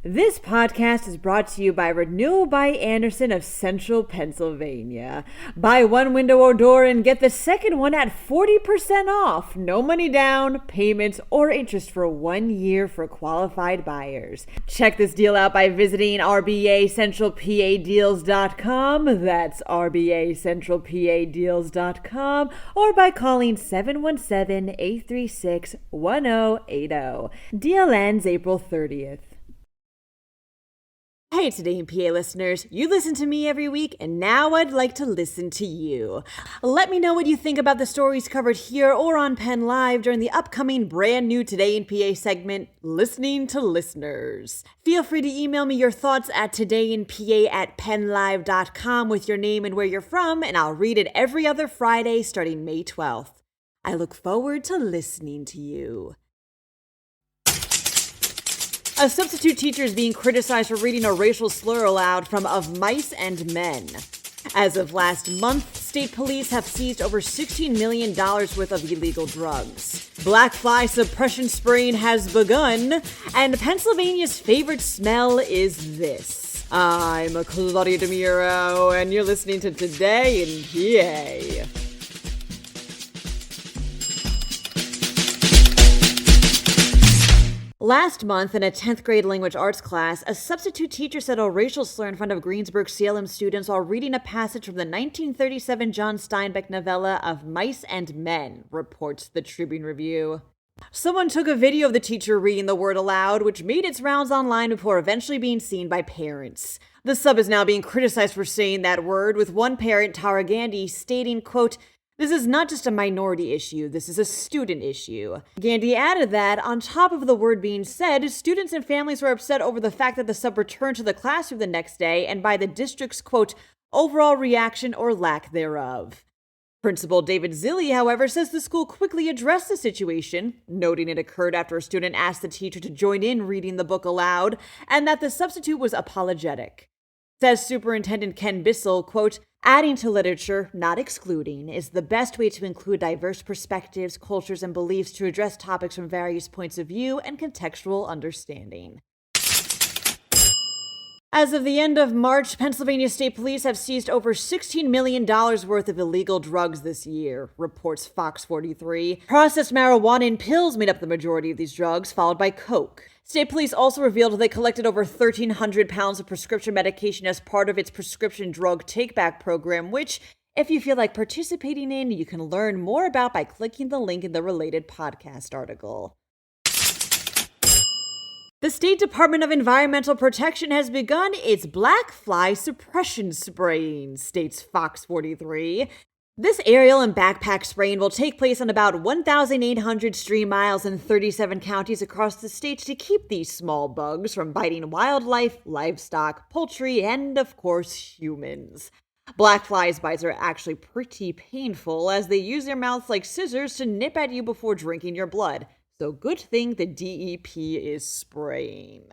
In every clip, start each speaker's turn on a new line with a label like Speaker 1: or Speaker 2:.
Speaker 1: This podcast is brought to you by Renewal by Andersen of Central Pennsylvania. Buy one window or door and get the second one at 40% off. No money down, payments, or interest for 1 year for qualified buyers. Check this deal out by visiting rbacentralpadeals.com. That's rbacentralpadeals.com, or by calling 717-836-1080. Deal ends April 30th. Hey, Today in PA listeners, you listen to me every week, and now I'd like to listen to you. Let me know what you think about the stories covered here or on Penn Live during the upcoming brand new Today in PA segment, Listening to Listeners. Feel free to email me your thoughts at todayinpa@PennLive.com with your name and where you're from, and I'll read it every other Friday starting May 12th. I look forward to listening to you. A substitute teacher is being criticized for reading a racial slur aloud from Of Mice and Men. As of last month, state police have seized over $16 million worth of illegal drugs. Black fly suppression spraying has begun, and Pennsylvania's favorite smell is this. I'm Claudia Dimuro, and you're listening to Today in PA. Last month, in a 10th grade language arts class, a substitute teacher said a racial slur in front of Greensburg-Salem students while reading a passage from the 1937 John Steinbeck novella Of Mice and Men, reports the Tribune Review. Someone took a video of the teacher reading the word aloud, which made its rounds online before eventually being seen by parents. The sub is now being criticized for saying that word, with one parent, Tara Gandhi, stating, quote, "This is not just a minority issue, this is a student issue." Gandhi added that, on top of the word being said, students and families were upset over the fact that the sub returned to the classroom the next day and by the district's, quote, "overall reaction or lack thereof." Principal David Zilli, however, says the school quickly addressed the situation, noting it occurred after a student asked the teacher to join in reading the book aloud, and that the substitute was apologetic. Says Superintendent Ken Bissell, quote, "Adding to literature, not excluding, is the best way to include diverse perspectives, cultures, and beliefs to address topics from various points of view and contextual understanding." As of the end of March, Pennsylvania State Police have seized over $16 million worth of illegal drugs this year, reports Fox 43. Processed marijuana and pills made up the majority of these drugs, followed by coke. State Police also revealed they collected over 1,300 pounds of prescription medication as part of its prescription drug take-back program, which, if you feel like participating in, you can learn more about by clicking the link in the related podcast article. The State Department of Environmental Protection has begun its black fly suppression spraying, states Fox 43. This aerial and backpack spraying will take place on about 1,800 stream miles in 37 counties across the state to keep these small bugs from biting wildlife, livestock, poultry, and, of course, humans. Black flies bites are actually pretty painful, as they use their mouths like scissors to nip at you before drinking your blood. So good thing the DEP is spraying.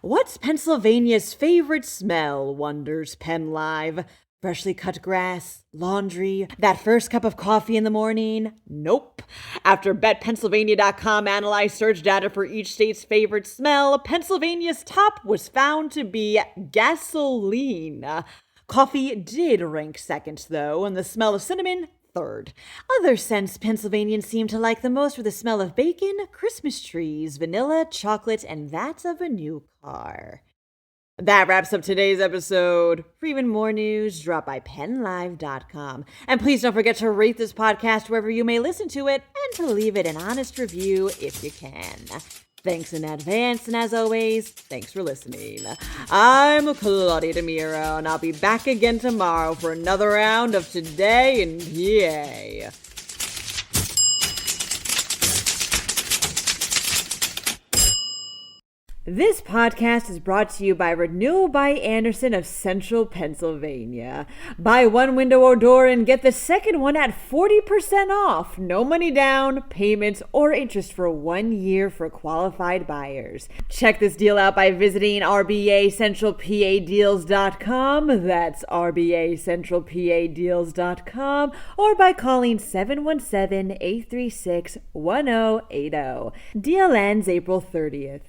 Speaker 1: What's Pennsylvania's favorite smell, wonders PennLive? Freshly cut grass, laundry, that first cup of coffee in the morning? Nope. After BetPennsylvania.com analyzed search data for each state's favorite smell, Pennsylvania's top was found to be gasoline. Coffee did rank second, though, and the smell of cinnamon, third. Other scents Pennsylvanians seem to like the most were the smell of bacon, Christmas trees, vanilla, chocolate, and that of a new car. That wraps up today's episode. For even more news, drop by PennLive.com. And please don't forget to rate this podcast wherever you may listen to it and to leave it an honest review if you can. Thanks in advance, and as always, thanks for listening. I'm Claudia Dimuro, and I'll be back again tomorrow for another round of Today in PA. This podcast is brought to you by Renewal by Andersen of Central Pennsylvania. Buy one window or door and get the second one at 40% off. No money down, payments, or interest for 1 year for qualified buyers. Check this deal out by visiting rbacentralpadeals.com. That's rbacentralpadeals.com, or by calling 717-836-1080. Deal ends April 30th.